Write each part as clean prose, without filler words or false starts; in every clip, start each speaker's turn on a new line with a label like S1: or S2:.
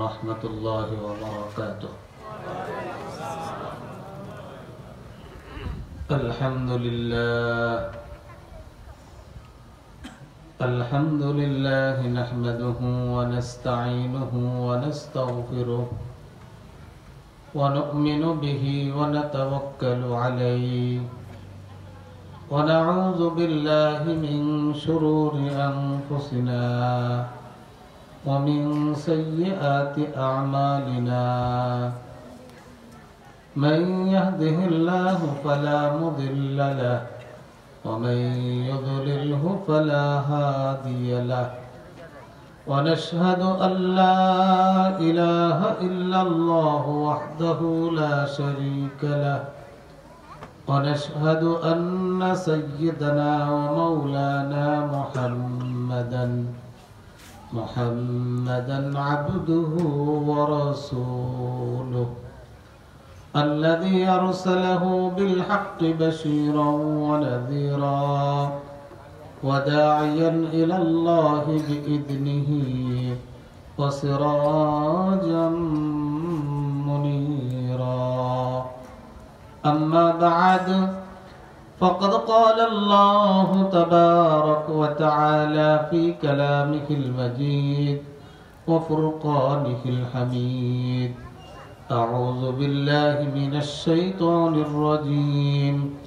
S1: ورحمة الله وبركاته. الحمد لله نحمده ونستعينه ونستغفره ونؤمن به ونتوكل عليه ونعوذ بالله من شرور أنفسنا ومن سيئات أعمالنا من يهده الله فلا مضل له ومن يضلله فلا هادي له ونشهد أن لا إله إلا الله وحده لا شريك له ونشهد أن سيدنا ومولانا محمدا عبده ورسوله الذي أرسله بالحق بشيرا ونذيرا وداعيا إلى الله بإذنه وسراجا منيرا أما بعد فقد قال الله تبارك وتعالى في كلامه المجيد وفرقانه الحميد أعوذ بالله من الشيطان الرجيم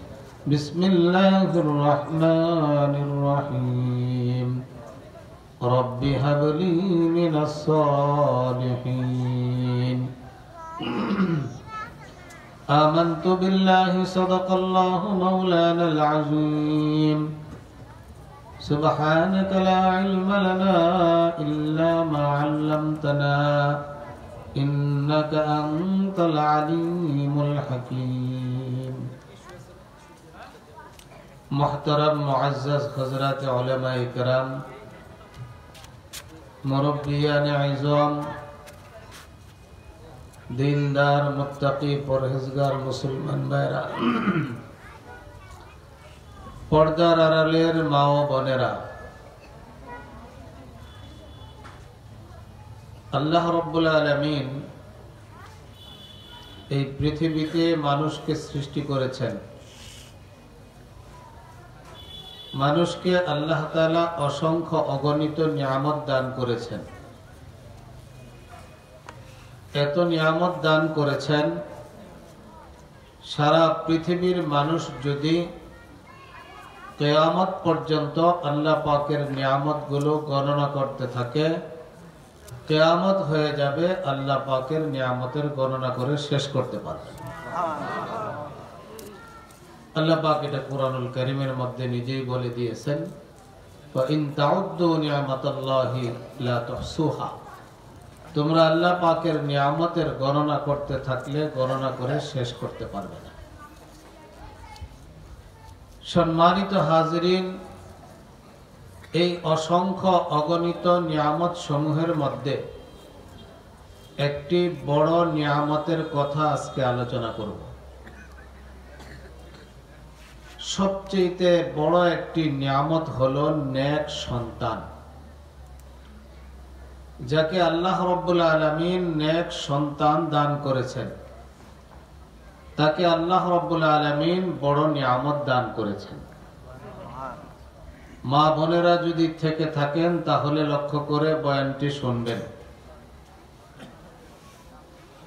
S1: بسم الله الرحمن الرحيم رب هب لي من الصالحين آمنت بالله صدق الله مولانا العظيم سبحانك لا علم لنا إلا ما علمتنا إنك أنت العليم الحكيم محترم معزز حضرات علماء کرام মুরব্বিয়ান আযম দিনদার মুত্তাকি পরহেজগার মুসলমান ভাইরা পর্দার আড়ালের মা ও বোনেরা আল্লাহ রাব্বুল আলামিন এই পৃথিবীতে মানুষকে সৃষ্টি করেছেন মানুষকে আল্লাহ তাআলা অসংখ্য অগণিত নিয়ামত দান করেছেন এত নিয়ামত দান করেছেন সারা পৃথিবীর মানুষ যদি কিয়ামত পর্যন্ত আল্লাহ পাকের নিয়ামতগুলো গণনা করতে থাকে কিয়ামত হয়ে যাবে আল্লাহ পাকের নিয়ামতের গণনা করে শেষ করতে পারবে আল্লাহ পাক এটা কুরআনুল কারীমের মধ্যে নিজেই বলে দিয়েছেন ফা ইন তাউদ্দু নি'মাতাল্লাহি লা তুহসুহা তোমরা আল্লাহ পাকের নিয়ামতের গণনা করতে থাকলে গণনা করে শেষ করতে পারবে না সম্মানিত হাজিরিন এই অসংখ্য অগণিত নিয়ামত সমূহের মধ্যে একটি বড় নিয়ামতের কথা আজকে আলোচনা করব সবচেয়ে বড় একটি নিয়ামত হলো নেক সন্তান যাকে আল্লাহ রাব্বুল আলামিন নেক সন্তান দান করেছেন তাকে আল্লাহ রাব্বুল আলামিন বড় নিয়ামত দান করেছেন মা বোনেরা যদি থেকে থাকেন তাহলে লক্ষ্য করে বয়ানটি শুনবেন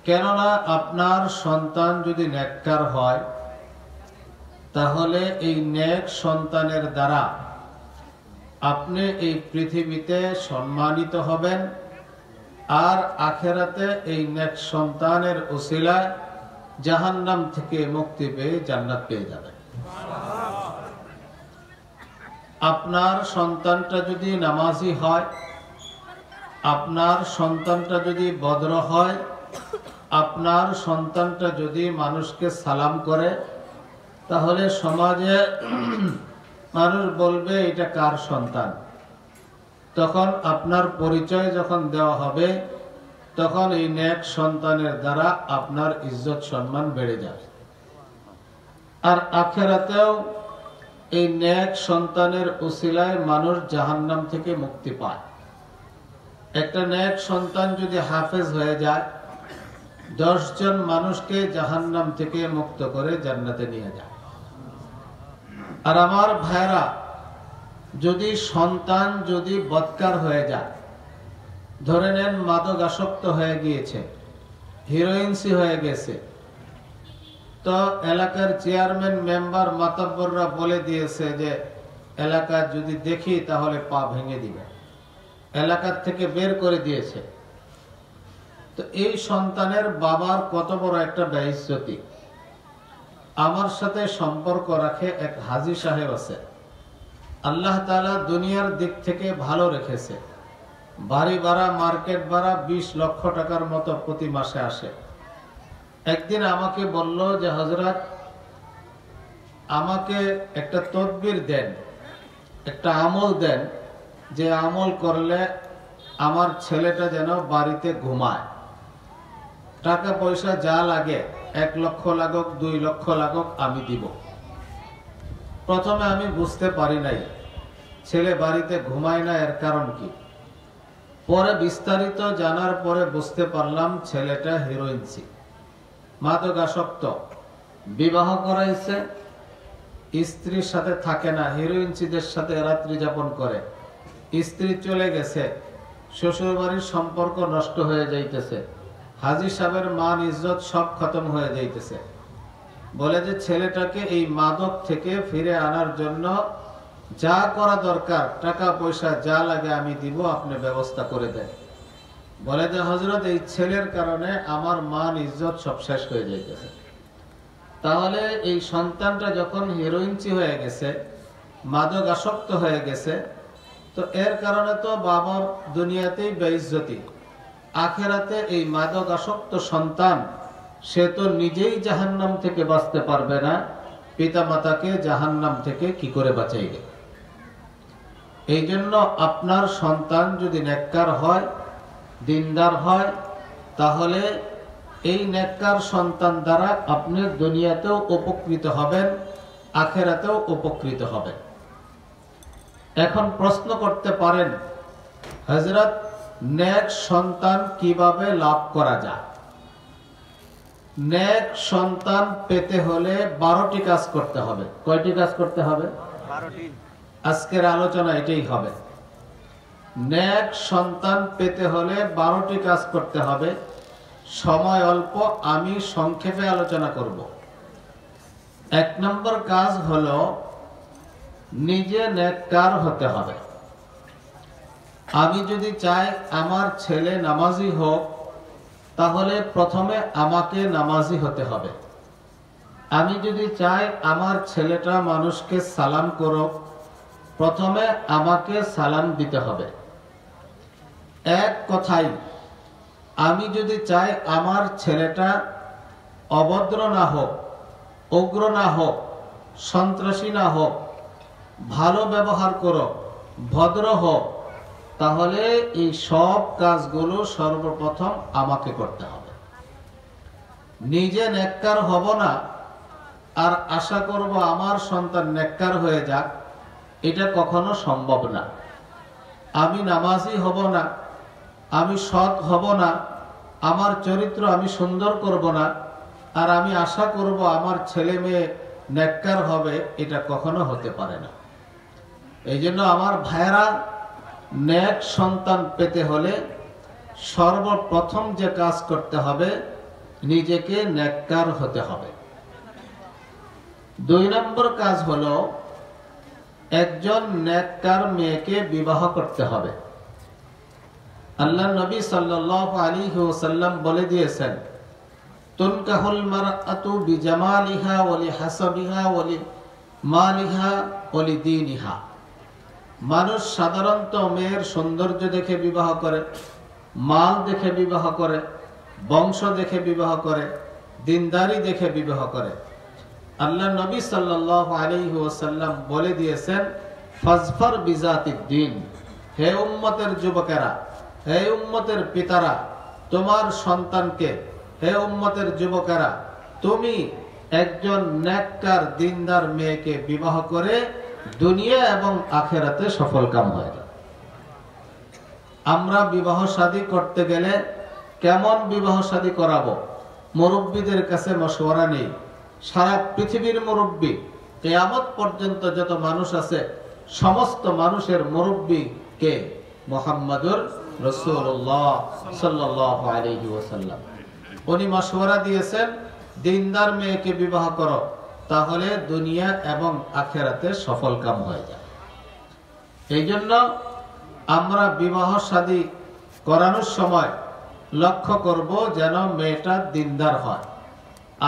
S1: কেননা আপনার সন্তান যদি নেককার হয় তাহলে এই নেক সন্তানের দ্বারা আপনি এই পৃথিবীতে সম্মানিত হবেন আর আখিরাতে এই নেক সন্তানের উসিলায় জাহান্নাম থেকে মুক্তি পেয়ে জান্নাত পেয়ে যাবেন আপনার সন্তানটা যদি নামাজি হয় আপনার সন্তানটা যদি বদ্র হয় আপনার সন্তানটা যদি মানুষকে সালাম করে তাহলে সমাজে মানুষ বলবে এটা কার সন্তান তখন আপনার পরিচয় যখন দেওয়া হবে তখন এই নেক সন্তানের দ্বারা আপনার ইজ্জত সম্মান বেড়ে যাবে আর আখিরাতেও এই নেক সন্তানের উসিলায় মানুষ জাহান্নাম থেকে মুক্তি পায় একটা নেক সন্তান যদি হাফেজ হয়ে যায় 10 জন মানুষকে জাহান্নাম থেকে মুক্ত করে জান্নাতে নিয়ে যায়। আর আমার ভাইরা, যদি সন্তান যদি বদকার হয়ে যায়, ধরে নেন মাদকাসক্ত হয়ে গিয়েছে, হিরোইনসি হয়ে গেছে, তো এলাকার চেয়ারম্যান মেম্বার মাতব্বররা বলে দিয়েছে যে এলাকা যদি দেখি তাহলে পা ভেঙে দিবে, এলাকার থেকে বের করে দিয়েছে। তো এই সন্তানের বাবার কত বড় একটা বেইজ্জতি। আমার সাথে সম্পর্ক রাখে এক হাজী সাহেব আছে, আল্লাহ তাআলা দুনিয়ার দিক থেকে ভালো রেখেছে, বাড়ি ভাড়া মার্কেট ভাড়া 20 লক্ষ টাকার মতো প্রতি মাসে আসে। একদিন আমাকে বলল যে হযরত, আমাকে একটা তদবির দেন, একটা আমল দেন, যে আমল করলে আমার ছেলেটা যেন বাড়িতে ঘুমায়, টাকা পয়সা যা লাগে 1 লক্ষ লাগুক 2 লক্ষ লাগুক আমি দিব। প্রথমে আমি বুঝতে পারি নাই ছেলে বাড়িতে ঘুমায় না, এর কারণ কি। পরে বিস্তারিত জানার পরে বুঝতে পারলাম ছেলেটা হিরোইনসি, মাদকাসক্ত, বিবাহ করাইছে, স্ত্রীর সাথে থাকে না, হিরোইনসিদের সাথে রাত্রি যাপন করে, স্ত্রী চলে গেছে, শ্বশুর বাড়ির সম্পর্ক নষ্ট হয়ে যাইতেছে, হাজী সাহেবের মান ইজ্জত সব খতম হয়ে যাইতেছে। বলে যে ছেলেটাকে এই মাদক থেকে ফিরে আনার জন্য যা করা দরকার, টাকা পয়সা যা লাগে আমি দিব, আপনি ব্যবস্থা করে দেন। বলে যে হযরত, এই ছেলের কারণে আমার মান ইজ্জত সব শেষ হয়ে যাইতেছে। তাহলে এই সন্তানটা যখন হিরোইনসি হয়ে গেছে, মাদক আসক্ত হয়ে গেছে, তো এর কারণে তো বাবার দুনিয়াতেই বেইজ্জতি, আখেরাতে এই মাদক আসক্ত সন্তান সে তো নিজেই জাহান্নাম থেকে বাঁচতে পারবে না, পিতা মাতাকে জাহান্নাম থেকে কি করে বাঁচাইবে। এই জন্য আপনার সন্তান যদি নেককার হয়, দিনদার হয়, তাহলে এই নেককার সন্তান দ্বারা আপনি দুনিয়াতেও উপকৃত হবেন, আখেরাতেও উপকৃত হবেন। এখন প্রশ্ন করতে পারেন, হযরত, নেক সন্তান কিভাবে লাভ করা যায়? নেক সন্তান পেতে হলে 12টি কাজ করতে হবে। কয়টি কাজ করতে হবে? 12টি। আজকের আলোচনা এটাই হবে। নেক সন্তান পেতে হলে 12টি কাজ করতে হবে। সময় অল্প, আমি সংক্ষেপে আলোচনা করব। 1 নম্বর কাজ হলো নিজে নেককার হতে হবে। আমি যদি চাই আমার ছেলে নামাজি হোক, তাহলে প্রথমে আমাকে নামাজি হতে হবে। আমি যদি চাই আমার ছেলেটা মানুষকে সালাম করুক, প্রথমে আমাকে সালাম দিতে হবে। এক কথাই, আমি যদি চাই আমার ছেলেটা অভদ্র না হোক, উগ্র না হোক, সন্ত্রাসী না হোক, ভালো ব্যবহার করুক, ভদ্র হোক, তাহলে এই সব কাজগুলো সর্বপ্রথম আমাকে করতে হবে। নিজে নেককার হব না আর আশা করব আমার সন্তান নেককার হয়ে যাক, এটা কখনো সম্ভব না। আমি নামাজি হব না, আমি সৎ হব না, আমার চরিত্র আমি সুন্দর করব না, আর আমি আশা করব আমার ছেলে মেয়ে নেককার হবে, এটা কখনো হতে পারে না। এই জন্য আমার ভাইরা, নেক সন্তান পেতে হলে সর্বপ্রথম যে কাজ করতে হবে, নিজেকে নেককার হতে হবে। 2 নম্বর কাজ হলো একজন নেককার মেয়েকে বিবাহ করতে হবে। আল্লাহ নবী সাল্লাল্লাহু আলাইহি ওয়াসাল্লাম বলে দিয়েছেন, তুনকাহুল মারআতু বিজামালিহা ওয়া লিহাসাবিহা ওয়া লিমালিহা ওয়া লিদীনিহা। মানুষ সাধারণত মেয়ের সৌন্দর্য দেখে বিবাহ করে, মাল দেখে বিবাহ করে, বংশ দেখে বিবাহ করে, দিনদারি দেখে বিবাহ করে। আল্লাহ নবী সাল্লাল্লাহু আলাইহি ওয়াসাল্লাম বলে দিয়েছেন, ফাজফার বিজাতিদ দ্বীন। হে উম্মতের যুবকেরা, হে উম্মতের পিতারা, তোমার সন্তানকে, হে উম্মতের যুবকেরা, তুমি একজন নেককার দিনদার মেয়েকে বিবাহ করে দুনিয়া এবং আখেরাতে সফল কাম হয়ে যাবে। আমরা বিবাহ শাদী করতে গেলে কেমন বিবাহ শাদী করাবো, মুরব্বীদের কাছে মশওয়ারা নেই। সারা পৃথিবীর মুরব্বী, কিয়ামত পর্যন্ত যত মানুষ আছে সমস্ত মানুষের মুরব্বী কে? মুহাম্মাদুর রাসূলুল্লাহ সাল্লাল্লাহু আলাইহি ওয়াসাল্লাম। উনি মশওয়ারা দিয়েছেন দিনদার মেয়েকে বিবাহ করো, তাহলে দুনিয়া এবং আখিরাতে সফল কাম হয়ে যায়। এই জন্য আমরা বিবাহ শাদী করানোর সময় লক্ষ্য করব যেন মেয়েটা দিনদার হয়।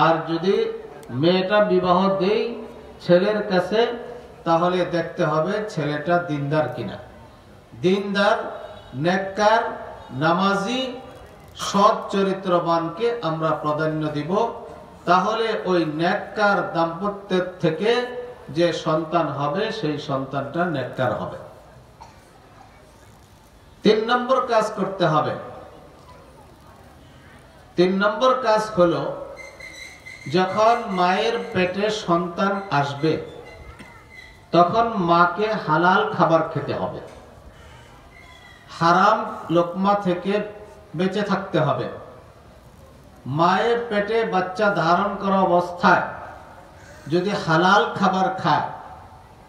S1: আর যদি মেয়েটা বিবাহ দেই ছেলের কাছে, তাহলে দেখতে হবে ছেলেটা দিনদার কিনা। দিনদার, নেককার, নামাজি, সৎ চরিত্রবানকে আমরা প্রাধান্য দিব। তাহলে ওই নেককার দাম্পত্যের থেকে যে সন্তান হবে সেই সন্তানটা নেককার হবে। 3 নম্বর কাজ করতে হবে। 3 নম্বর কাজ হলো, যখন মায়ের পেটে সন্তান আসবে তখন মাকে হালাল খাবার খেতে হবে, হারাম লোকমা থেকে বেঁচে থাকতে হবে। মায়ের পেটে বাচ্চা ধারণ করা অবস্থায় যদি হালাল খাবার খায়,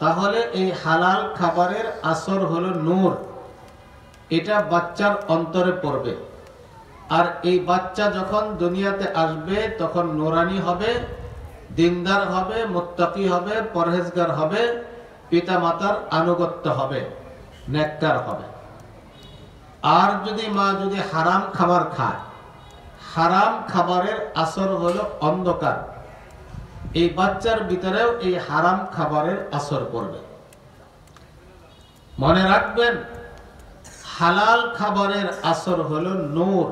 S1: তাহলে এই হালাল খাবারের আসর হলো নূর, এটা বাচ্চার অন্তরে পড়বে। আর এই বাচ্চা যখন দুনিয়াতে আসবে তখন নুরানি হবে, দিনদার হবে, মুত্তাকি হবে, পরহেজগার হবে, পিতা মাতার আনুগত্য হবে, নেককার হবে। আর যদি মা যদি হারাম খাবার খায়, হারাম খাবারের আসর হলো অন্ধকার, এই বাচ্চার ভিতরেও এই হারাম খাবারের আসর পড়বে। মনে রাখবেন, হালাল খাবারের আসর হলো নূর।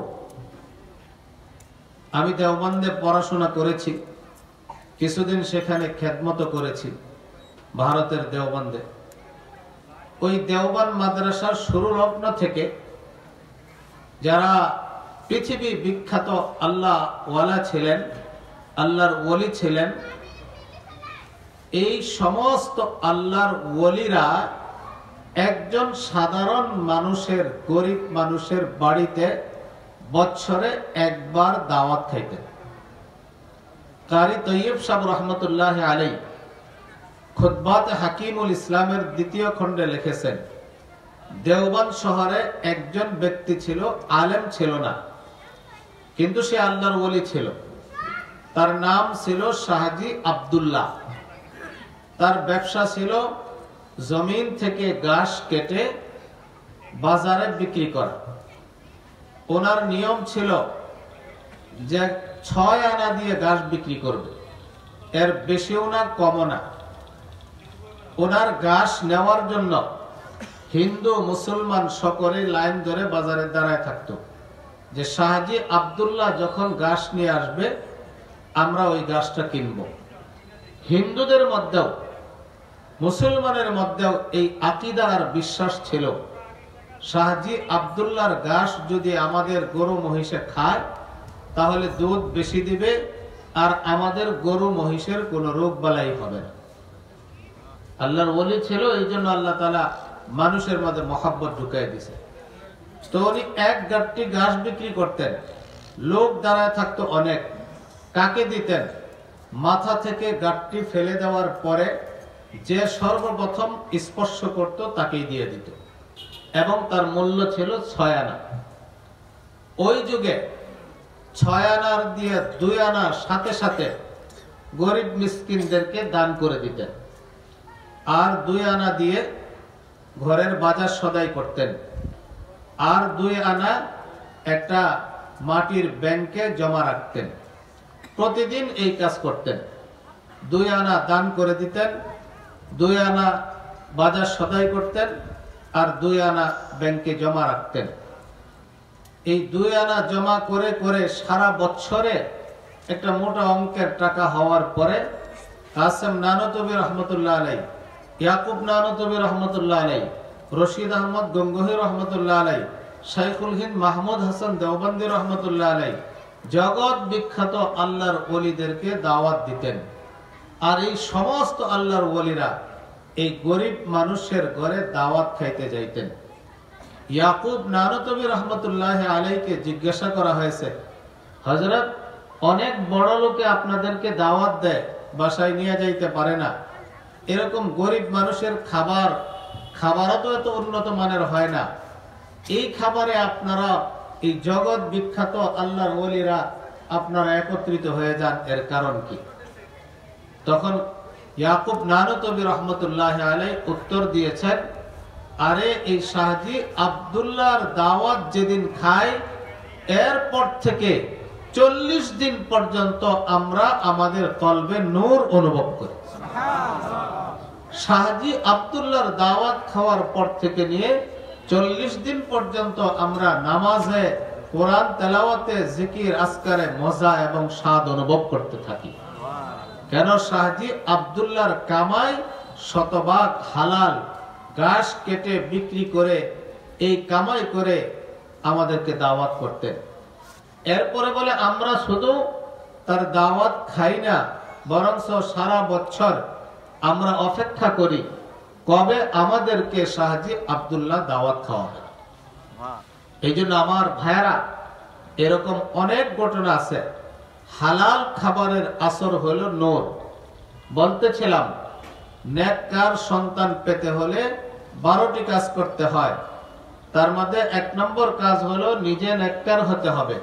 S1: আমি দেওবন্দে পড়াশোনা করেছি, কিছুদিন সেখানে খেদমত করেছি ভারতের দেওবন্দে। ওই দেওবন্দ মাদ্রাসার শুরু লগ্ন থেকে যারা পৃথিবী বিখ্যাত আল্লাহ ওয়ালা ছিলেন, আল্লাহর ওলি ছিলেন, এই সমস্ত আল্লাহর ওলিরা একজন সাধারণ মানুষের, গরিব মানুষের বাড়িতে বছরে একবার দাওয়াত খাইতেন। কারি তৈয়ব সাহেব রহমতুল্লাহ আলাই খুতবাতে হাকিমুল ইসলামের 2য় খণ্ডে লিখেছেন, দেওবন্দ শহরে একজন ব্যক্তি ছিল, আলেম ছিল না, কিন্তু সে আল্লাহর ওলি ছিল। তার নাম ছিল শাহজি আব্দুল্লাহ। তার ব্যবসা ছিল জমিন থেকে ঘাস কেটে বাজারে বিক্রি করা। ওনার নিয়ম ছিল যে 6 আনা দিয়ে ঘাস বিক্রি করবে, এর বেশিও না কমও না। ওনার ঘাস নেওয়ার জন্য হিন্দু মুসলমান সকলে লাইন ধরে বাজারে দাঁড়ায় থাকতো, যে শাহজি আব্দুল্লাহ যখন ঘাস নিয়ে আসবে আমরা ওই ঘাসটা কিনব। হিন্দুদের মধ্যেও মুসলমানের মধ্যেও এই আকীদা আর বিশ্বাস ছিল, শাহজি আব্দুল্লাহর ঘাস যদি আমাদের গরু মহিষে খায় তাহলে দুধ বেশি দিবে, আর আমাদের গরু মহিষের কোনো রোগ বালাই হবে না। আল্লাহর ওলি ছিল, এই জন্য আল্লাহ তাআলা মানুষের মধ্যে মহব্বত ঢুকাই দিয়েছে। তো উনি এক গাঁটটি ঘাস বিক্রি করতেন, লোক দাঁড়ায় থাকতো অনেক। কাকে দিতেন? মাথা থেকে গাঁটটি ফেলে দেওয়ার পরে যে সর্বপ্রথম স্পর্শ করত তাকেই দিয়ে দিত, এবং তার মূল্য ছিল 6 আনা। ওই যুগে 6 আনার দিয়ে 2 আনার সাথে সাথে গরিব মিসকিনদেরকে দান করে দিতেন, আর 2 আনা দিয়ে ঘরের বাজার সদাই করতেন, আর 2 আনা একটা মাটির ব্যাংকে জমা রাখতেন। প্রতিদিন এই কাজ করতেন। 2 আনা দান করে দিতেন, 2 আনা বাজার সদাই করতেন, আর 2 আনা ব্যাংকে জমা রাখতেন। এই 2 আনা জমা করে করে সারা বছরে একটা মোটা অঙ্কের টাকা হওয়ার পরে কাসেম নানতবী রহমতুল্লাহ আলাই, ইয়াকুব নানতবী রহমতুল্লাহ আলাই, রশিদ আহমদ গঙ্গোহী রহমতুল্লাহ আলাই, শাইখুল হিন্দ মাহমুদ হাসান দেওবন্দি রহমতুল্লাহ আলাই জগৎ বিখ্যাত আল্লাহর ওলিদেরকে দাওয়াত দিতেন। আর এই সমস্ত আল্লাহর ওলিরা এই গরিব মানুষের ঘরে দাওয়াত খাইতে যাইতেন। ইয়াকুব নানতবী রহমতুল্লাহ আলাইহিকে জিজ্ঞাসা করা হয়েছে, হযরত, অনেক বড় লোকে আপনাদেরকে দাওয়াত দেয়, বাসায় নিয়ে যাইতে পারে না, এরকম গরিব মানুষের খাবারও তো এত উন্নত মানের হয় না, এই খাবারে আপনারা এই জগৎ বিখ্যাত আল্লাহর ওলিরা আপনারা একত্রিত হয়ে যান, এর কারণ কি? তখন ইয়াকুব নানতবী রহমতুল্লাহ আলাইহি উত্তর দিয়েছেন, আরে এই শাহজি আব্দুল্লাহর দাওয়াত যেদিন খায় এরপর থেকে 40 দিন পর্যন্ত আমরা আমাদের কলবে নূর অনুভব করি। শাহজি আব্দুল্লাহর দাওয়াত খাওয়ার পর থেকে নিয়ে 40 দিন পর্যন্ত আমরা নামাজে, কোরআন তেলাওয়াতে, জিকির আজকারে মজা এবং স্বাদ অনুভব করতে থাকি। কেন? শাহজি আব্দুল্লাহর কামাই শতভাগ হালাল, ঘাস কেটে বিক্রি করে এই কামাই করে আমাদেরকে দাওয়াত করতেন। এরপরে বলে আমরা শুধু তার দাওয়াত খাই না, বরঞ্চ সারা বছর আমরা অপেক্ষা করি কবে আমাদেরকে শাহজি আব্দুল্লাহ দাওয়াত খাওয়াবে। এই জন্য আমার ভাইরা, এরকম অনেক ঘটনা আছে। হালাল খাবারের আসর হলো নূর। বলতেছিলাম, নেককার সন্তান পেতে হলে 12টি কাজ করতে হয়। তার মধ্যে 1 নম্বর কাজ হলো নিজে নেককার হতে হবে।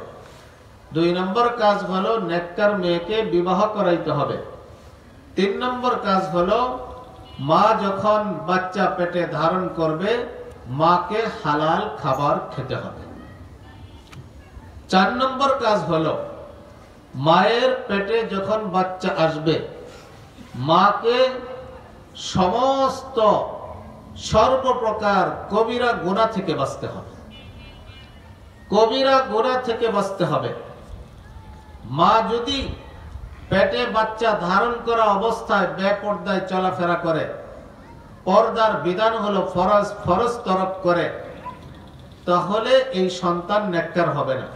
S1: 2 নম্বর কাজ হলো নেককার মেয়েকে বিবাহ করাইতে হবে। 3 নম্বর কাজ হলো মা যখন বাচ্চা পেটে ধারণ করবে মাকে হালাল খাবার খেতে হবে। 4 নম্বর কাজ হলো মায়ের পেটে যখন বাচ্চা আসবে মাকে সমস্ত সর্বপ্রকার কবিরা গুনাহ থেকে বাঁচতে হবে। কবিরা গুনাহ থেকে বাঁচতে হবে। মা যদি পেটে বাচ্চা ধারণ করা অবস্থায় বেপরদায় চলাফেরা করে, পর্দার বিধান হলো ফরজ তরক করে, তাহলে এই সন্তান নেককার হবে না।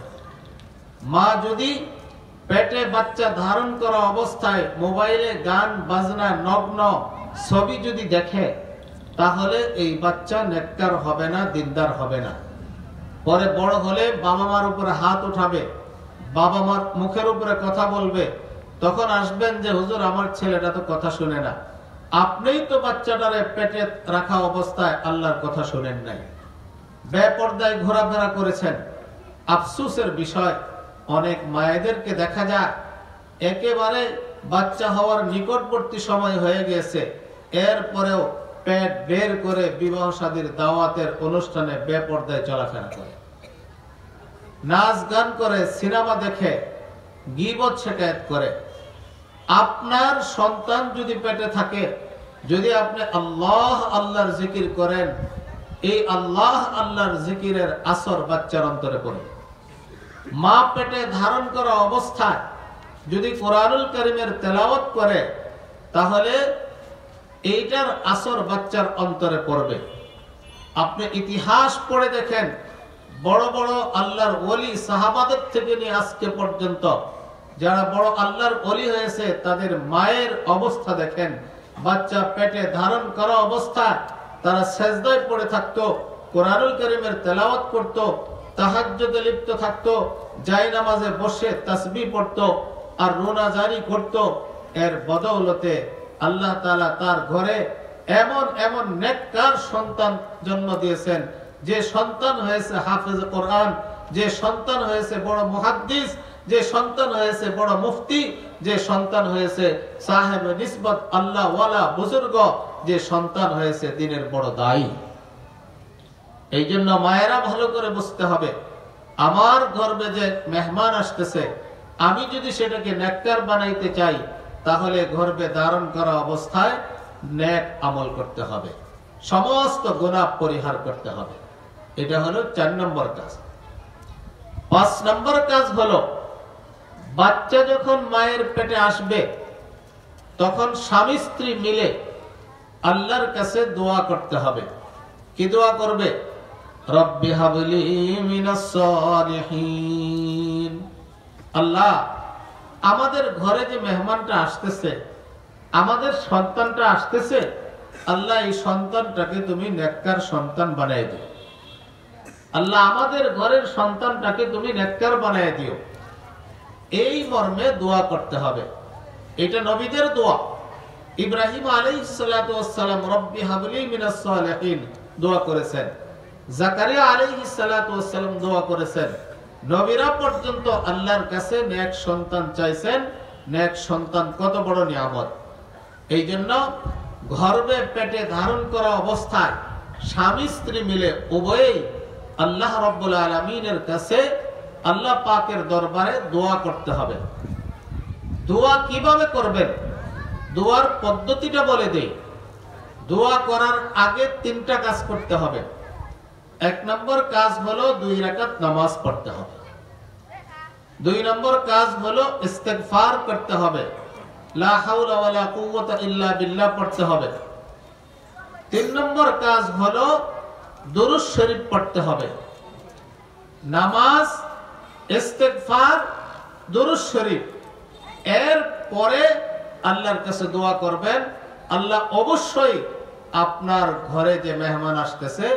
S1: মা যদি পেটে বাচ্চা ধারণ করা অবস্থায় মোবাইলে গান বাজনা নগ্ন ছবি যদি দেখে, তাহলে এই বাচ্চা নেককার হবে না, দিনদার হবে না। পরে বড় হলে বাবা মার উপরে হাত উঠাবে, বাবা মার মুখের উপরে কথা বলবে, তখন আসবেন যে হুজুর আমার ছেলেটা তো কথা শুনে না। আপনিই তো বাচ্চাটারে পেটে রাখা অবস্থায় আল্লাহর কথা শুনেন নাই, বেপরদায় ঘোরাফেরা করেছেন। আফসোসের বিষয়, অনেক মায়েদেরকে দেখা যায় একেবারে বাচ্চা হওয়ার নিকটবর্তী সময় হয়ে গেছে, এরপরেও পেট বের করে বিবাহ শাদীর দাওয়াতের অনুষ্ঠানে বেপরদায় চলাফেরা করে, নাচ গান করে, সিনেমা দেখে, গীবত শিকায়ত করে। আপনার সন্তান যদি পেটে থাকে, যদি আপনি আল্লাহ আল্লাহর জিকির করেন, এই আল্লাহ আল্লাহর জিকিরের আসর বাচ্চার অন্তরে পড়ে। মা পেটে ধারণ করা অবস্থায় যদি কোরআনুল কারীমের তেলাওয়াত করে, তাহলে এইটার আসর বাচ্চার অন্তরে পড়বে। আপনি ইতিহাস পড়ে দেখেন, বড় বড় আল্লাহর ওলি সাহাবাদের থেকে নিয়ে আজকে পর্যন্ত যারা বড় আল্লাহর ওলি হয়েছে, তাদের মায়ের অবস্থা দেখেন। বাচ্চা পেটে ধারণ করা অবস্থায় তারা সেজদায় পড়ে থাকতো, কোরআনুল কারীমের তেলাওয়াত করত, তাহাজ্জুদে লিপ্ত থাকতো, জায়নামাজে বসে তাসবিহ পড়তো আর রোনা জারি করত। এর বদৌলতে আল্লাহ তাআলা তার ঘরে এমন এমন নেককার সন্তান জন্ম দিয়েছেন, যে সন্তান হয়েছে হাফেজ কোরআন, যে সন্তান হয়েছে বড় মুহাদ্দিস, যে সন্তান হয়েছে বড় মুফতি, যে সন্তান হয়েছে সাহেব নিসবত আল্লাহ ওয়ালা বুজুর্গ, যে সন্তান হয়েছে দিনের বড় দায়ী। এই জন্য মায়েরা ভালো করে বুঝতে হবে, আমার গর্বে যে মেহমান আসতেছে, আমি যদি সেটাকে নেককার বানাইতে চাই, তাহলে গর্বে ধারণ করা অবস্থায় নেক আমল করতে হবে, সমস্ত গুনাহ পরিহার করতে হবে। এটা হলো 4 নম্বর কাজ। 5 নম্বর কাজ হলো বাচ্চা যখন মায়ের পেটে আসবে, তখন স্বামী স্ত্রী মিলে আল্লাহর কাছে দোয়া করতে হবে। কি দোয়া করবে? রব্বি হাবলি মিনাস সালিহিন। আল্লাহ, আমাদের ঘরে যে মেহমানটা আসতেছে, আমাদের সন্তানটা আসতেছে, আল্লাহ এই সন্তানটাকে তুমি নেককার সন্তান বানাই দিও। আল্লাহ আমাদের ঘরের সন্তানটাকে তুমি নেককার বানায় দিও, এই মর্মে দোয়া করতে হবে। এটা নবীদের দোয়া। ইব্রাহিম আলাইহিস সালাতু ওয়াস সালাম রব্বি হাবলি মিনাস সালিহিন দোয়া করেছেন, জাকারিয়া আলাইহিস সালাতু ওয়াস সালাম দোয়া করেছেন। নবীরা পর্যন্ত আল্লাহর কাছে নেক সন্তান চাইছেন। নেক সন্তান কত বড় নিয়ামত! এই জন্য গর্ভে পেটে ধারণ করা অবস্থায় স্বামী স্ত্রী মিলে উভয়েই আল্লাহ রাব্বুল আলামিনের কাছে আল্লাহ পাকের দরবারে দোয়া করতে হবে। দোয়া কিভাবে করবেন, দোয়ার পদ্ধতিটা বলে দেই। দোয়া করার আগে 3টা কাজ করতে হবে। 1 নম্বর কাজ হলো 2 রাকাত নামাজ পড়তে হবে। 2 নম্বর কাজ হলো ইস্তিগফার করতে হবে, লা হাওলা ওয়ালা কুওয়াতা ইল্লা বিল্লাহ পড়তে হবে। 3 নম্বর কাজ হলো দুরূদ শরীফ পড়তে হবে। নামাজ, ইস্তিগফার, দুরূদ শরীফ, এর পরে আল্লাহর কাছে দোয়া করবেন। আল্লাহ অবশ্যই আপনার ঘরে যে মেহমান আসতেছে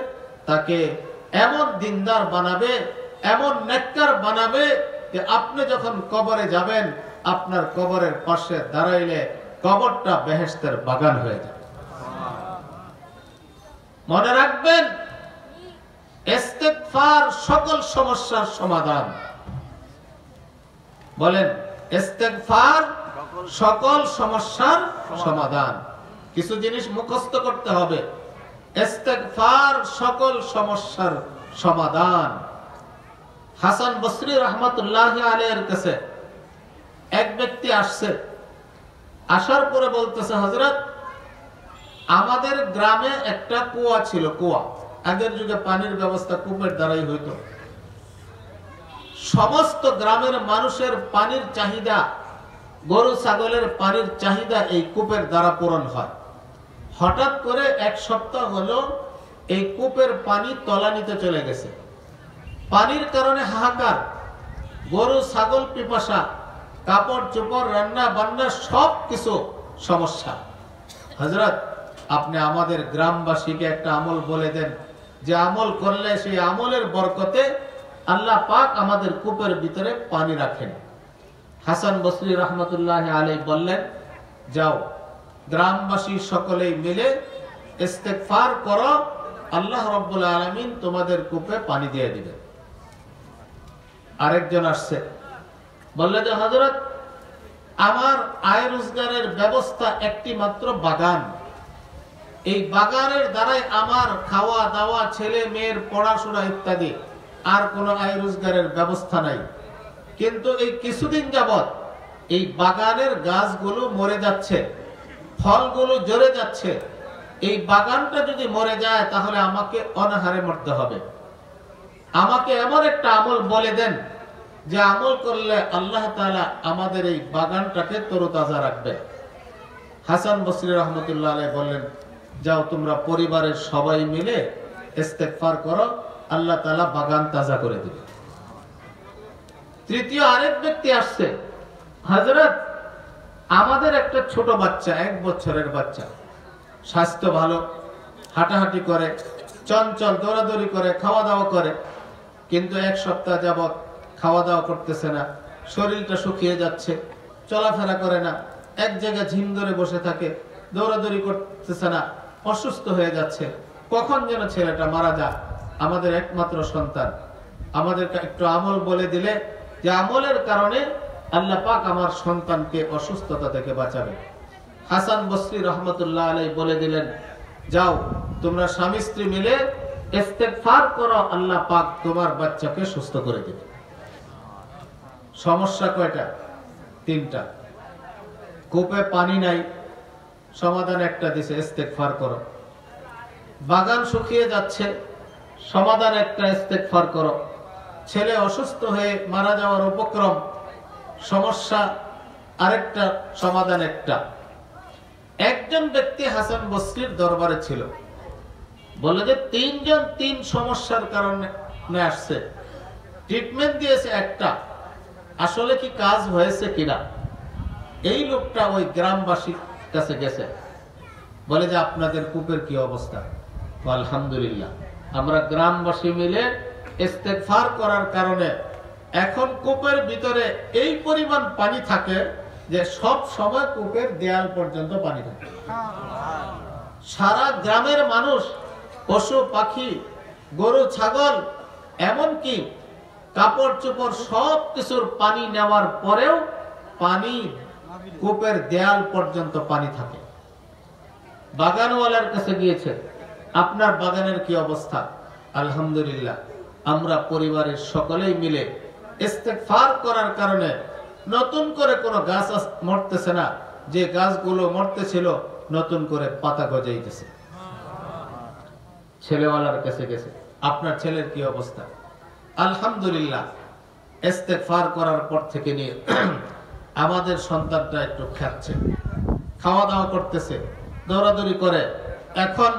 S1: তাকে এমন দিনদার বানাবে, এমন নেককার বানাবে যে আপনি যখন কবরে যাবেন আপনার কবরের পাশে দাঁড়াইলে কবরটা বেহেশতের বাগান হয়ে যাবে। মনে রাখবেন, ইস্তিগফার সকল সমস্যার সমাধান। বলেন, ইস্তিগফার সকল সমস্যার সমাধান। কিছু জিনিস মুখস্থ করতে হবে। ইস্তিগফার সকল সমস্যার সমাধান। হাসান বসরি রাহমাতুল্লাহি আলাইহির কাছে এক ব্যক্তি আসছে। আসার পরে বলতেছে, হযরত, আমাদের গ্রামে একটা কুয়া ছিল। কুয়া, আগের যুগে পানির ব্যবস্থা কূপের দ্বারাই হইতো। সমস্ত গ্রামের মানুষের পানির চাহিদা, গরু ছাগলের পানির চাহিদা এই কূপের দ্বারা পূরণ হয়। হঠাৎ করে 1 সপ্তাহ হলো এই কূপের পানি তলানিতে চলে গেছে। পানির কারণে হাহাকার, গরু ছাগল পিপাসা, কাপড় চোপড়, রান্না বান্না সব কিছু সমস্যা। হযরত, আপনি আমাদের গ্রামবাসীকে একটা আমল বলে দেন, যে আমল করলে সেই আমলের বরকতে আল্লাহ পাক আমাদের কূপের ভিতরে পানি রাখেন। হাসান বসরি রাহমাতুল্লাহি আলাইহি বললেন, যাও গ্রামবাসী সকলেই মিলে ইস্তিগফার করো, আল্লাহ রাব্বুল আলামিন তোমাদের কূপে পানি দিয়ে দিবেন। আরেকজন আসছে, বললেন যে হযরত, আমার আয় রোজগারের ব্যবস্থা একটি মাত্র বাগান। এই বাগানের দ্বারাই আমার খাওয়া দাওয়া, ছেলে মেয়ের পড়াশোনা ইত্যাদি, আর কোনো আয় রোজগারের ব্যবস্থা নাই। কিন্তু এই কিছুদিন যাবত এই বাগানের গাছগুলো মরে যাচ্ছে, ফলগুলো ঝরে যাচ্ছে। এই বাগানটা যদি মরে যায় তাহলে আমাকে অনাহারে মরতে হবে। আমাকে এমন একটা আমল বলে দেন যে আমল করলে আল্লাহ তাআলা আমাদের এই বাগানটাকে তরতাজা রাখবে। হাসান বসরি রাহমাতুল্লাহ আলাইহি বললেন, যাও তোমরা পরিবারের সবাই মিলে ইস্তিগফার করো, আল্লাহ তাআলা বাগান তাজা করে দিবে। তৃতীয় আরেক ব্যক্তি আসছে, হযরত, আমাদের একটা ছোট বাচ্চা, 1 বছরের বাচ্চা, স্বাস্থ্য ভালো, হাঁটাহাঁটি করে, চঞ্চল, দৌড়াদৌড়ি করে, খাওয়া দাওয়া করে, কিন্তু 1 সপ্তাহ যাবত খাওয়া দাওয়া করতেছে না, শরীরটা শুকিয়ে যাচ্ছে, চলাফেরা করে না, এক জায়গায় ঝিম ধরে বসে থাকে, দৌড়াদৌড়ি করতেছে না, অসুস্থ হয়ে যাচ্ছে। কখন যেন ছেলেটা মারা যায়, আমাদের একমাত্র সন্তান। আমাদেরকে একটু আমল বলে দিলে যে আমলের কারণে আল্লাহ পাক আমার সন্তানকে অসুস্থতা থেকে বাঁচাবে। হাসান বসরি রাহমাতুল্লাহ আলাইহি বলে দিলেন, যাও তোমরা স্বামী স্ত্রী মিলে ইস্তিগফার করো, আল্লাহ পাক তোমার বাচ্চাকে সুস্থ করে দিবে। সমস্যা কয়টা? 3টা। কূপে পানি নাই, সমাধান একটা দিছে, ইস্তিগফার করো। বাগান শুকিয়ে যাচ্ছে, সমাধান একটা, ইস্তিগফার করো। ছেলে অসুস্থ হয়ে মারা যাওয়ার উপক্রম, সমস্যা আরেকটা, সমাধান একটা। একজন ব্যক্তি হাসান বসরির দরবারে ছিল, বলে যে 3 জন 3 সমস্যার কারণে আসছে, ট্রিটমেন্ট দিয়েছে একটা, আসলে কি কাজ হয়েছে কিনা। এই লোকটা ওই গ্রামবাসীর কাছে গেছে, বলে যে আপনাদের কূপের কি অবস্থা? আলহামদুলিল্লাহ, আমরা গ্রামবাসী মিলে ইস্তেগফার করার কারণে এখন কূপের ভিতরে এই পরিমাণ পানি থাকে যে সব সময় কূপের দেয়াল পর্যন্ত পানি থাকে। সারা গ্রামের মানুষ, পশু পাখি, গরু ছাগল, এমনকি কাপড় চোপড় সব কিছুর পানি নেওয়ার পরেও পানি কূপের দেয়াল পর্যন্ত পানি থাকে। বাগানওয়ালার কাছে গিয়েছে, আপনার বাগানের কি অবস্থা? আলহামদুলিল্লাহ, আমরা পরিবারের সকলেই মিলে ইস্তেগফার করার কারণে নতুন করে কোনো গাছ মরতেছে না, যে গাছগুলো মরতেছিল নতুন করে পাতা গজাইতেছে। ছেলেওয়ালার কাছে গেছে, আপনার ছেলের কি অবস্থা? আলহামদুলিল্লাহ, ইস্তেগফার করার পর থেকে নিয়ে আমাদের সন্তানটা একটু খাচ্ছে, খাওয়া দাওয়া করতেছে, দৌড়াদৌড়ি করে, এখন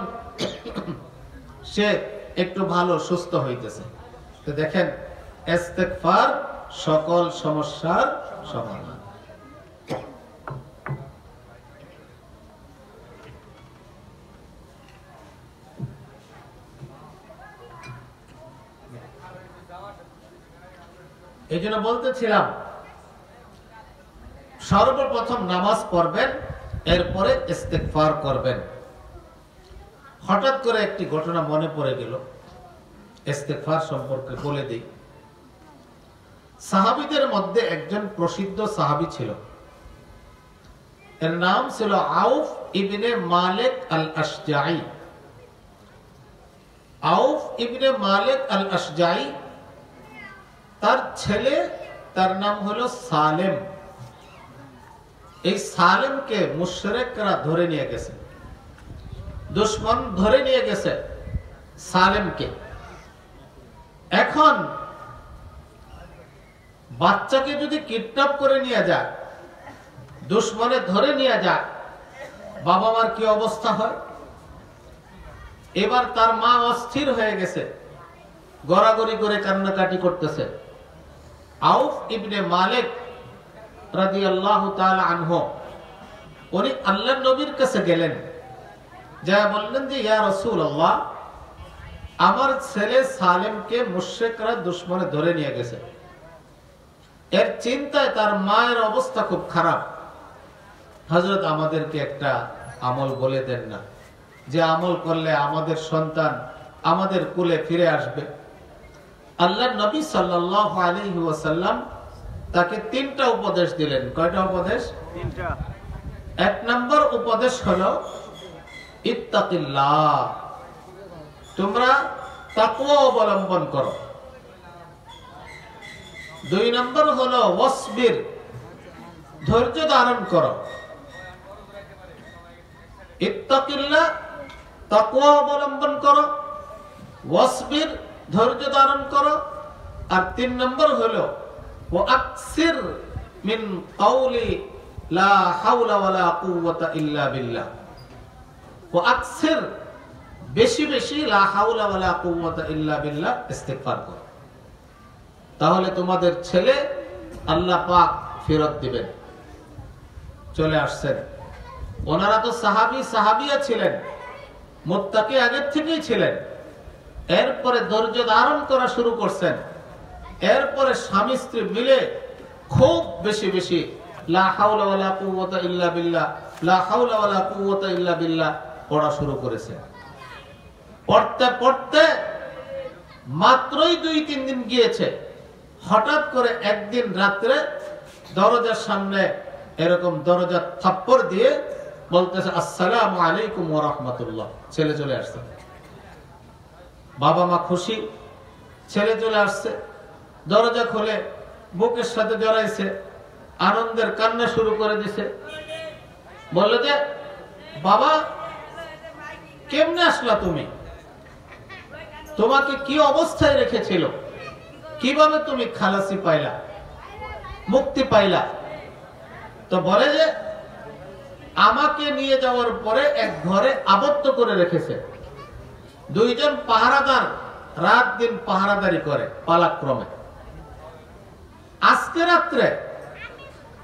S1: সে একটু ভালো সুস্থ হইতেছে। তো দেখেন, ইস্তেগফার সকল সমস্যার সমাধান। এই জন্য বলতেছিলাম, সর্বপ্রথম নামাজ পড়বেন, এরপরে ইস্তেগফার করবেন। হঠাৎ করে একটি ঘটনা মনে পড়ে গেল, ইস্তেগফার সম্পর্কে বলে দিই। সাহাবীদের মধ্যে একজন প্রসিদ্ধ সাহাবী ছিল, এর নাম ছিল আউফ ইবনে মালিক আল আশজাঈ। আউফ ইবনে মালিক আল আশজাঈ, তার ছেলে, তার নাম হলো সালেম। এই সালেমকে মুশরিকরা ধরে নিয়ে গেছে, দুশমন ধরে নিয়ে গেছে সালেমকে। এখন বাচ্চাকে যদি কিডন্যাপ করে নিয়ে যায়, দুশমনে ধরে নিয়ে যায়, বাবা মার কি অবস্থা হয়? এবার তার মা অস্থির হয়ে গেছে, গড়াগড়ি করে কান্নাকাটি করতেছে। আউফ ইবনে মালিক রাদিয়াল্লাহু তাআলা আনহু, উনি আল্লাহর নবীর কাছে গেলেন, যা বললেন যে ইয়া রাসূলুল্লাহ, আমার ছেলে সালেমকে মুশরিকরা দুশমনে ধরে নিয়ে গেছে, এর চিন্তায় তার মায়ের অবস্থা খুব খারাপ। হযরত, আমাদেরকে একটা আমল বলে দেন না, যে আমল করলে আমাদের সন্তান আমাদের কুলে ফিরে আসবে। আল্লাহর নবী সাল্লাল্লাহু আলাইহি ওয়াসাল্লাম তাকে তিনটা উপদেশ দিলেন। কয়টা উপদেশ? তিনটা। এক নম্বর উপদেশ হলো ইত্তাকিল্লাহ, তোমরা তাকওয়া অবলম্বন করো। দুই নম্বর হলো ওয়াসবির, ধৈর্য ধারণ করো। ইত্তাকিল্লাহ, তাকওয়া অবলম্বন করো, ওয়াসবির, ধৈর্য ধারণ করো। আর তিন নম্বর হলো ওয়াকসির মিন কাউলি লা হাওলা ওয়ালা কুওয়াতা ইল্লা বিল্লাহ। ওয়াকসির, বেশি বেশি লা হাওলা ওয়ালা কুওয়াতা ইল্লা বিল্লাহ ইস্তিগফার করো, তাহলে তোমাদের ছেলে আল্লাহ পাক ফেরত দিবেন। চলে আসছেন, ওনারা তো সাহাবিয়া ছিলেন, মুত্তাকি আগের থেকেই ছিলেন। এরপরে ধৈর্য ধারণ করা শুরু করছেন। এরপরে স্বামী স্ত্রী মিলে খুব বেশি বেশি লা হাওলা ওয়ালা কুওয়াতা ইল্লা বিল্লাহ, লা হাওলা ওয়ালা কুওয়াতা ইল্লা বিল্লাহ পড়া শুরু করেছে। পড়তে পড়তে মাত্রই 2-3 দিন গিয়েছে, হঠাৎ করে একদিন রাত্রে দরজার সামনে এরকম দরজা থাপ্পড় দিয়ে বলতেছে আসসালামু আলাইকুম ওয়া রাহমাতুল্লাহ। ছেলে চলে আসছে, বাবা মা খুশি, ছেলে চলে আসছে। দরজা খুলে বুকের সাথে জড়াইছে, আনন্দের কান্না শুরু করে দিছে। বললো যে বাবা, কেমনে আসলা তুমি? তোমাকে কি অবস্থায় রেখেছিল? কিভাবে তুমি খালাসি পাইলা, মুক্তি পাইলা? তো বলে যে আমাকে নিয়ে যাওয়ার পরে এক ঘরে আবদ্ধ করে রেখেছে, 2 জন পাহারাদার রাত দিন পাহারাদারি করে পালাক্রমে। আজকে রাত্রে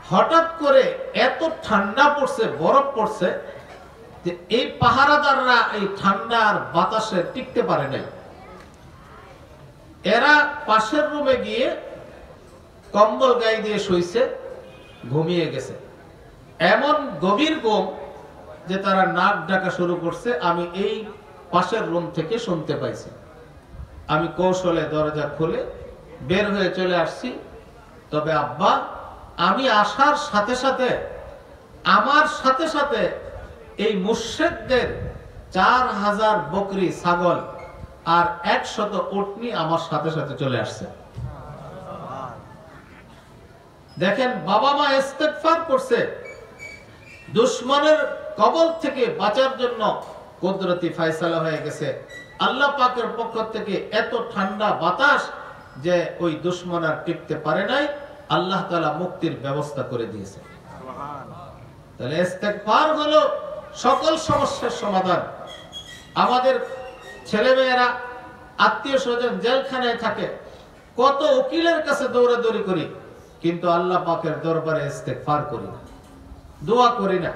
S1: হঠাৎ করে এত ঠান্ডা পড়ছে, বরফ পড়ছে, যে এই পাহারাদাররা এই ঠান্ডার বাতাসে টিকতে পারে নাই। এরা পাশের রুমে গিয়ে কম্বল গায়ে দিয়ে শুইছে, ঘুমিয়ে গেছে। এমন গভীর ঘুম যে তারা নাক ডাকা শুরু করছে, আমি এই পাশের রুম থেকে শুনতে পাইছি। আমি কৌশলে দরজা খুলে বের হয়ে চলে আসছি। তবে আব্বা, আমি আসার সাথে সাথে আমার সাথে সাথে এই মুশরিকদের 4000 বকরি ছাগল আর 100 উটনি আমার সাথে সাথে চলে আসছে। দেখেন, বাবা মা ইস্তেগফার করছে, দুশমনের কবল থেকে বাঁচার জন্য কুদরতি ফয়সালা হয়ে গেছে। আল্লাহ পাকের পক্ষ থেকে এত ঠান্ডা বাতাস যে ওই দুশমন আর টিকতে পারে নাই, আল্লাহ তাআলা মুক্তির ব্যবস্থা করে দিয়েছে। তাহলে ইস্তেগফার হলো সকল সমস্যার সমাধান। আমাদের ছেলেমেয়েরা, আত্মীয় স্বজন জেলখানায় থাকে, কত উকিলের কাছে দৌড়াদৌড়ি করি, কিন্তু আল্লাহ পাকের দরবারে ইস্তেগফার করি না, দোয়া করি না।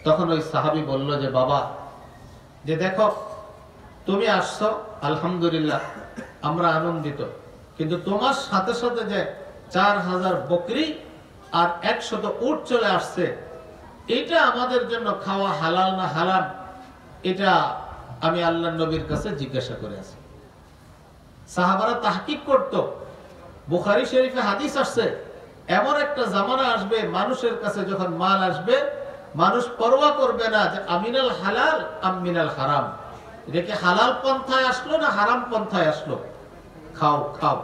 S1: তখন ওই সাহাবী বলল যে বাবা, যে দেখো তুমি আসছো, আলহামদুলিল্লাহ আমরা আনন্দিত, কিন্তু তোমার সাথে সাথে যে 4000 বকরি আর 100 উট চলে আসছে, এটা আমাদের জন্য খাওয়া হালাল না হারাম, এটা আমি আল্লাহর নবীর কাছে জিজ্ঞাসা করে আছি। সাহাবারা তাহকিক করত। বুখারী শরীফে হাদিস আসছে, এমন একটা জামানা আসবে মানুষের কাছে যখন মাল আসবে, মানুষ পরোয়া করবে না যে আমিনাল হালাল আম মিনাল হারাম, এটা কি হালাল পন্থায় আসলো না হারাম পন্থায় আসলো, খাও খাও।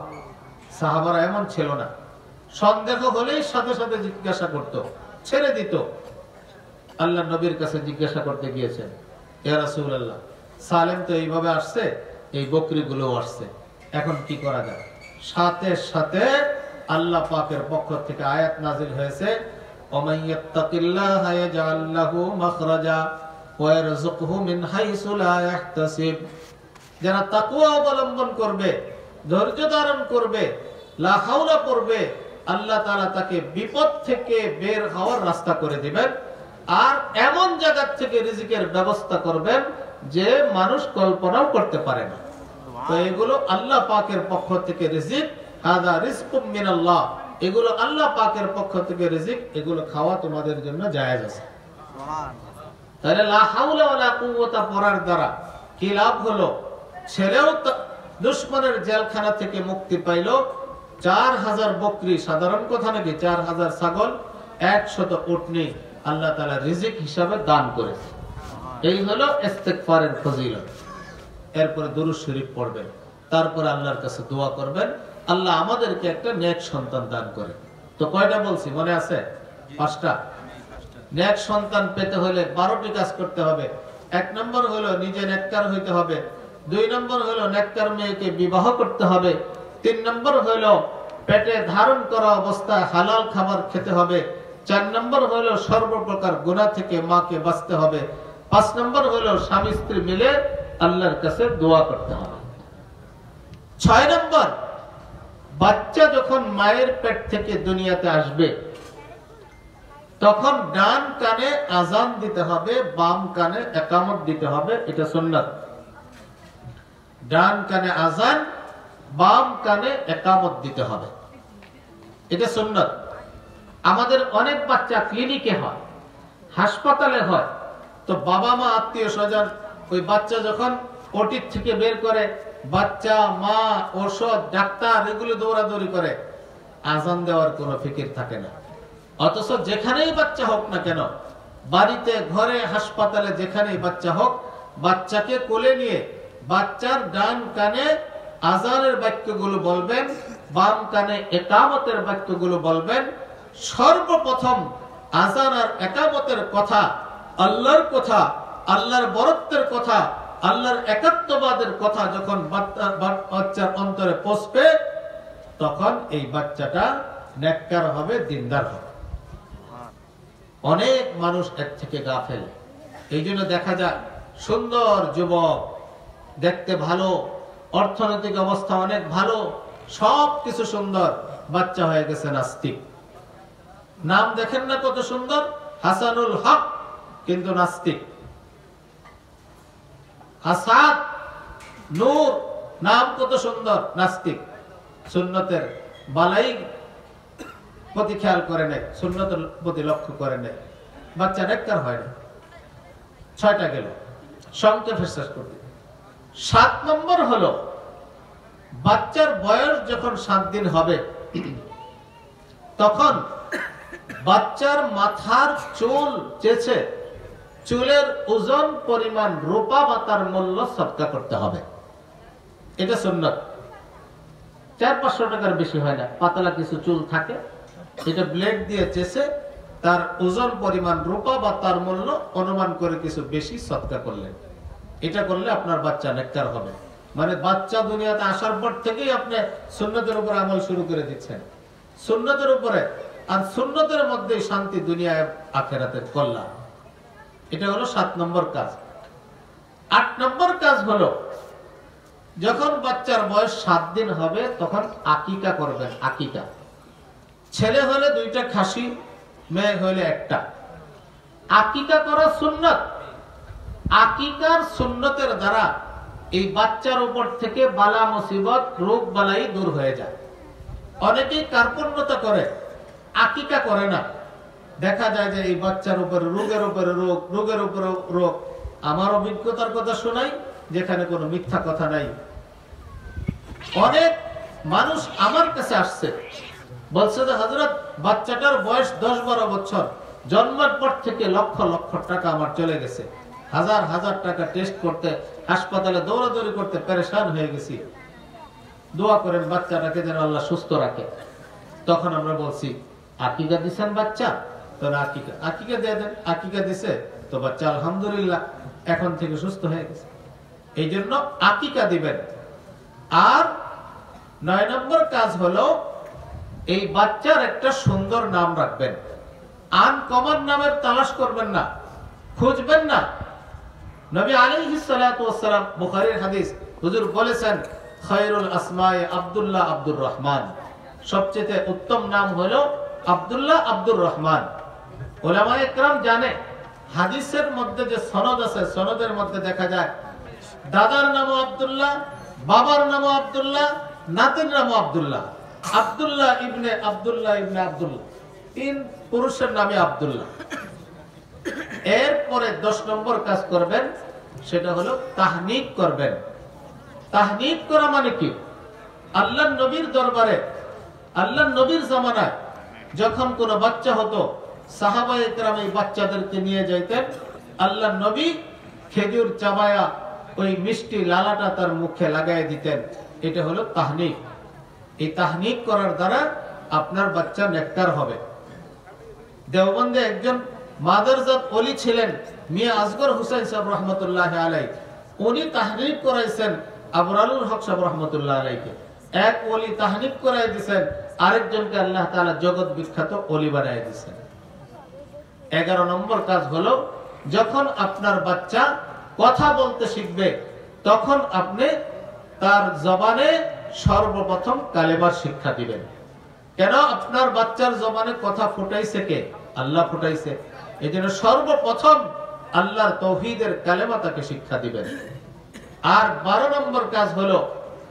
S1: সাহাবারা এমন ছিল না, সন্দেহ হলেই সাথে সাথে জিজ্ঞাসা করত, ছেড়ে দিত। আল্লাহ নবীর কাছে জিজ্ঞাসা করতে গিয়েছেন, ইয়া রাসূলুল্লাহ, সালেম তো এইভাবে আসছে, এই বকরিগুলো আসছে, এখন কি করা যায়? সাথে সাথে আল্লাহ পাকের পক্ষ থেকে আয়াত নাযিল হয়েছে, ওমান ইয়াত্তাকিল্লাহা ইয়াজআল লাহু মাখরাজা ওয়া ইয়ারযুকহু মিন হাইসু লা ইয়াহতাসিব। যারা তাকওয়া অবলম্বন করবে, ধৈর্য ধারণ করবে, লা হাওলা করবে, আল্লাহ তাআলা তাকে বিপদ থেকে বের হওয়ার রাস্তা করে দিবেন, আর এমন জায়গা থেকে রিজিকের ব্যবস্থা করবেন যে মানুষ কল্পনাও করতে পারে না। তো এগুলো আল্লাহ পাকের পক্ষ থেকে রিজিক, হাযা রিজকুম মিনাল্লাহ, এগুলো আল্লাহ পাকের পক্ষ থেকে রিজিক, এগুলো খাওয়া তোমাদের জন্য জায়েজ আছে। তাহলে লা হাওলা ওয়ালা কুওয়াতা পড়ার দ্বারা কি লাভ হলো? ছেলেও দুশমনের জেলখানা থেকে মুক্তি পাইল, 4000 বকরি, সাধারণ কথা নাকি, 4000 ছাগল, 100 উটনি আল্লাহ তাআলা রিজিক হিসাবে দান করেছে। এই হলো ইস্তেগফারের ফজিলত। এরপরে দুরূদ শরীফ পড়বেন, তারপরে আল্লাহর কাছে দোয়া করবেন, আল্লাহ আমাদেরকে একটা নেক সন্তান দান করে। তো কয়টা বলছি মনে আছে? 5টা। নেক সন্তান পেতে হলে 12টি কাজ করতে হবে। 1 নম্বর হলো নিজে নেককার হইতে হবে, 2 নম্বর হলো নেককার মেয়েকে বিবাহ করতে হবে, 3 নম্বর হলো পেটে ধারণ করা অবস্থায় হালাল খাবার খেতে হবে, 4 নম্বর হলো সর্বপ্রকার গুনাহ থেকে মাকে বাঁচতে হবে, 5 নম্বর হলো স্বামী স্ত্রী মিলে আল্লাহর কাছে দোয়া করতে হবে। 6 নম্বর, বাচ্চা যখন মায়ের পেট থেকে দুনিয়াতে আসবে তখন ডান কানে আজান দিতে হবে, বাম কানে ইকামত দিতে হবে, এটা সুন্নাত। ডান কানে আজান, বাম কানে ইকামত দিতে হবে, এটা সুন্নাত। আমাদের অনেক বাচ্চা ক্লিনিকে হয়, হাসপাতালে হয়, তো বাবা মা আত্মীয় স্বজন ওই বাচ্চা যখন ওটি থেকে বের করে, বাচ্চা মা ঔষধ ডাক্তার এগুলো দৌড়াদৌড়ি করে, আজান দেওয়ার কোনো ফিকির থাকে না। অথচ যেখানেই বাচ্চা হোক না কেন, বাড়িতে, ঘরে, হাসপাতালে, যেখানেই বাচ্চা হোক, বাচ্চাকে কোলে নিয়ে বাচ্চার ডান কানে আজানের বাক্যগুলো বলবেন, বাম কানে ইকামতের বাক্যগুলো বলবেন। সর্বপ্রথম আজান আর ইকামতের কথা, আল্লাহর কথা, আল্লাহর বরত্বের কথা, আল্লাহর একাত্মবাদের কথা যখন বাচ্চার অন্তরে পৌঁছবে, তখন এই বাচ্চাটা নেককার হবে, দিনদার হবে। অনেক মানুষ এর থেকে গাফেল। এই জন্য দেখা যায় সুন্দর যুবক, দেখতে ভালো, অর্থনৈতিক অবস্থা অনেক ভালো, সবকিছু সুন্দর, বাচ্চা হয়ে গেছে নাস্তিক। নাম দেখেন না কত সুন্দর, হাসানুল হক, কিন্তু নাস্তিক। হাসাদ, নূর, নাম কত সুন্দর, নাস্তিক, সুন্নতের বালাই প্রতি খেয়াল করে নেয়, সুন্নতের প্রতি লক্ষ্য করে নেয়, বাচ্চা নেককার হয় না। 6টা গেল, সংক্ষেপে শেষ করতে। 7 নম্বর হলো বাচ্চার বয়স যখন 7 দিন হবে তখন বাচ্চার মাথার চুল চেঁচে চুলের ওজন পরিমাণ রূপা বা তার মূল্য সদকা করতে হবে। এটা সুন্নাত। 400-500 টাকার বেশি হয় না, পাতলা কিছু চুল থাকে, এটা ব্লেড দিয়ে চেঁচে তার ওজন পরিমাণ রূপা বা তার মূল্য অনুমান করে কিছু বেশি সদকা করলেন। এটা করলে আপনার বাচ্চা নেককার হবে। মানে বাচ্চা দুনিয়াতে আসার পর থেকেই আপনি সুন্নতের উপর আমল শুরু করে দিচ্ছেন, সুন্নতের উপরে, আর সুন্নতের মধ্যেই শান্তি, দুনিয়ায় আখিরাতের কল্যাণ। এটা হলো 7 নম্বর কাজ। 8 নম্বর কাজ হলো যখন বাচ্চার বয়স 7 দিন হবে তখন আকিকা করবেন। আকিকা, ছেলে হলে 2টা খাসি, মেয়ে হলে 1টা। আকিকা করা সুন্নত। আকিকার সুন্নতের দ্বারা এই বাচ্চার উপর থেকে বালা মুসিবত, রোগ বালাই দূর হয়ে যায়। অনেকেই কার্পণ্যতা করে, আকিকা করে না। দেখা যায় যে এই বাচ্চার উপরে রোগের উপরে রোগ, রোগের উপরে রোগ। আমার অভিজ্ঞতার কথা শোনাই, যেখানে কোনো মিথ্যা কথা নাই। অনেক মানুষ আমার কাছে আসছে, বলছে যে হযরত, বাচ্চাটার বয়স 10-12 বছর, জন্মের পর থেকে লক্ষ লক্ষ টাকা আমার চলে গেছে, হাজার হাজার টাকা টেস্ট করতে, হাসপাতালে দৌড়াদৌড়ি করতে পেরেশান হয়ে গেছি, দোয়া করেন বাচ্চাটাকে যেন আল্লাহ সুস্থ রাখে। তখন আমরা বলছি, আকিকা দিছেন বাচ্চা? তো আকিকা দিয়ে দেন। আকিকা দিছে তো বাচ্চা আলহামদুলিল্লাহ এখন থেকে সুস্থ হয়ে গেছে। এই জন্য আকিকা দিবেন। আর 9 নম্বর কাজ হলো এই বাচ্চার একটা সুন্দর নাম রাখবেন। আনকমন নামের তালাশ করবেন না, খুঁজবেন না। নবী আলাইহিস সালাতু ওয়াস সালাম, বুখারীর হাদিস, হুজুর বলেছেন, খায়রুল আসমায়ে আব্দুল্লাহ আব্দুর রহমান, সবচেয়ে উত্তম নাম হলো আব্দুল্লাহ আব্দুর রহমান। উলামায়ে ইকরাম জানে, হাদিসের মধ্যে যে সনদ আছে, সনদের মধ্যে দেখা যায় দাদার নামও আব্দুল্লাহ, বাবার নামও আব্দুল্লাহ, নাতির নামও আব্দুল্লাহ। আব্দুল্লাহ ইবনে আব্দুল্লাহ ইবনে আব্দুল্লাহ, 3 পুরুষের নামে আব্দুল্লাহ। এরপরে 10 নম্বর কাজ করবেন, সেটা হলো তাহনিক করবেন। তাহনিক করা মানে কি? আল্লাহর নবীর দরবারে, আল্লাহর নবীর জামানায় যখন কোনো বাচ্চা হতো, সাহাবায়ে কেরাম এই বাচ্চাদেরকে নিয়ে যাইতেন। আল্লাহর নবী খেজুর চাবায়া ওই মিষ্টি লালাটা তার মুখে লাগাই দিতেন। এটা হলো তাহনিক। এই তাহনিক করার দ্বারা আপনার বাচ্চা নেককার হবে। দেওবন্দে একজন মাদারজাত ওলি ছিলেন, মিয়া আসগর হুসাইন সাহেব রহমতুল্লাহ আলাইহি। উনি তাহনিক করাইছেন আবরারুল হক সাহেব রহমতুল্লাহ আলাইহিকে। এক ওলি তাহনিক করাই দিয়েছেন, আরেকজনকে আল্লাহ তাআলা জগৎ বিখ্যাত ওলি বানাই দিয়েছেন। 11 নম্বর কাজ হলো যখন আপনার বাচ্চা কথা বলতে শিখবে তখন আপনি তার জবানে সর্বপ্রথম কালেমার শিক্ষা দিবেন। কেন? আপনার বাচ্চার জবানে কথা ফুটাইছে কে? আল্লাহ ফুটাইছে। এজন্য সর্বপ্রথম আল্লাহর তাওহীদের কালেমা তাকে শিক্ষা দিবেন। আর 12 নম্বর কাজ হলো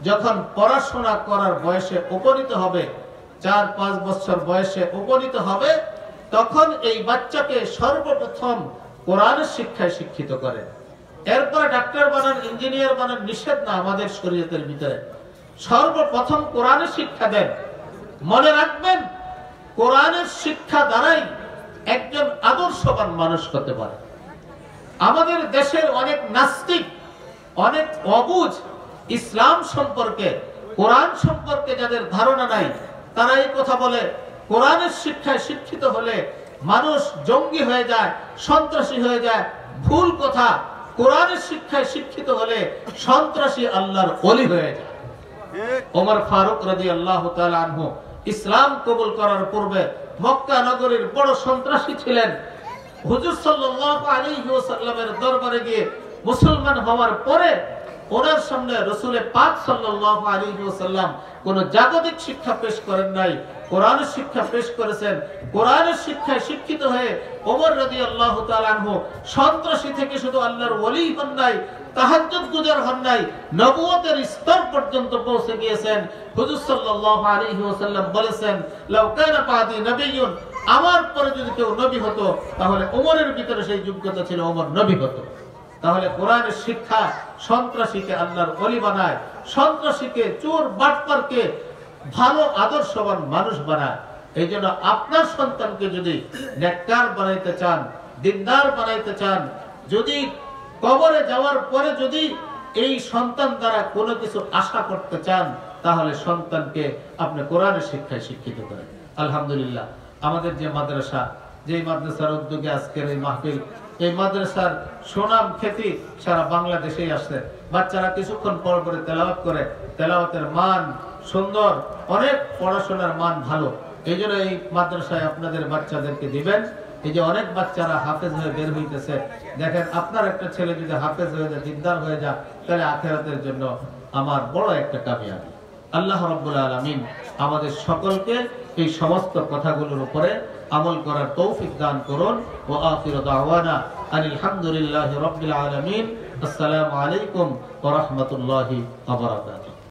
S1: যখন পড়াশোনা করার বয়সে উপনীত হবে, 4-5 বছর বয়সে উপনীত হবে, তখন এই বাচ্চাকে সর্বপ্রথম কোরআনের শিক্ষায় শিক্ষিত করেন। এরপরে ডাক্তার বানান, ইঞ্জিনিয়ার বানান, নিষেধ না আমাদের শরীয়তের ভিতরে। সর্বপ্রথম কোরআনের শিক্ষা দেন। মনে রাখবেন, কোরআনের শিক্ষা দ্বারাই একজন আদর্শবান মানুষ হতে পারে। আমাদের দেশের অনেক নাস্তিক, অনেক অবুঝ, ইসলাম সম্পর্কে, কোরআন সম্পর্কে যাদের ধারণা নাই, তারা এই কথা বলে কোরআনের শিক্ষায় শিক্ষিত হলে মানুষ জঙ্গি হয়ে যায়, সন্ত্রাসী হয়ে যায়। ভুল কথা। কোরআনের শিক্ষায় শিক্ষিত হলে সন্ত্রাসী আল্লাহর ওলি হয়ে যায়। ওমর ফারুক রাদিয়াল্লাহু তাআলা আনহু ইসলাম কবুল করার পূর্বে মক্কা নগরীর বড় সন্ত্রাসী ছিলেন। হুজুর সাল্লাল্লাহু আলাইহি ওয়াসাল্লামের দরবারে গিয়ে মুসলমান হওয়ার পরে ওনার সামনে রাসূল পাক সাল্লাল্লাহু আলাইহি ওয়াসাল্লাম কোন জাগতিক শিক্ষা পেশ করেন নাই, কোরআনের শিক্ষা পেশ করেছেন। কোরআনের শিক্ষায় শিক্ষিত হয়ে ওমর রাদিয়াল্লাহু তাআলা আনহু সন্ত্রাসী থেকে শুধু আল্লাহর ওলি হন নাই, তাহাজ্জুদ গুজার হন নাই, নবুয়তের স্তর পর্যন্ত পৌঁছে গিয়েছেন। হুজুর সাল্লাল্লাহু আলাইহি ওয়াসাল্লাম বলেছেন, লাউ কানা বাদি নবিয়্যুন, আমার পরে যদি কেউ নবী হতো তাহলে ওমরের ভিতরে সেই যোগ্যতা ছিল, ওমর নবী হতো। তাহলে কোরআনের শিক্ষা সন্ত্রাসীকে আল্লাহর ওলি বানায়, সন্ত্রাসীকে চোর বাটপারকে ভালো আদর্শবান মানুষ বানায়। এই জন্য আপনার সন্তানকে যদি নেককার বানাইতে চান, দিনদার বানাইতে চান, যদি কবরে যাওয়ার পরে যদি এই সন্তান দ্বারা কোনো কিছু আশা করতে চান, তাহলে সন্তানকে আপনি কোরআনের শিক্ষায় শিক্ষিত করেন। আলহামদুলিল্লাহ, আমাদের যে মাদ্রাসা, যে মাদ্রাসার উদ্যোগে আজকের এই মাহফিল, এই মাদ্রাসার সুনাম খ্যাতি সারা বাংলাদেশেই আসছে। বাচ্চারা কিছুক্ষণ পর পরে তেলাওয়াত করে, তেলাওয়াতের মান সুন্দর, অনেক পড়াশোনার মান ভালো। এই জন্য এই মাদ্রাসায় আপনাদের বাচ্চাদেরকে দিবেন। এই যে অনেক বাচ্চারা হাফেজ হয়ে বের হইতেছে, দেখেন আপনার একটা ছেলে যদি হাফেজ হয়ে যায়, দিনদার হয়ে যায়, তাহলে আখিরাতের জন্য আমার বড় একটা কামিয়াবি। আল্লাহ রাব্বুল আলামিন আমাদের সকলকে এই সমস্ত কথাগুলোর উপরে আমল করার তৌফিক দান করুন। ওয়া আখিরু দাওয়ানা আনিল হামদুলিল্লাহি রাব্বিল আলামিন। আসসালামু আলাইকুম ওয়া রাহমাতুল্লাহি ওয়া বারাকাতুহু।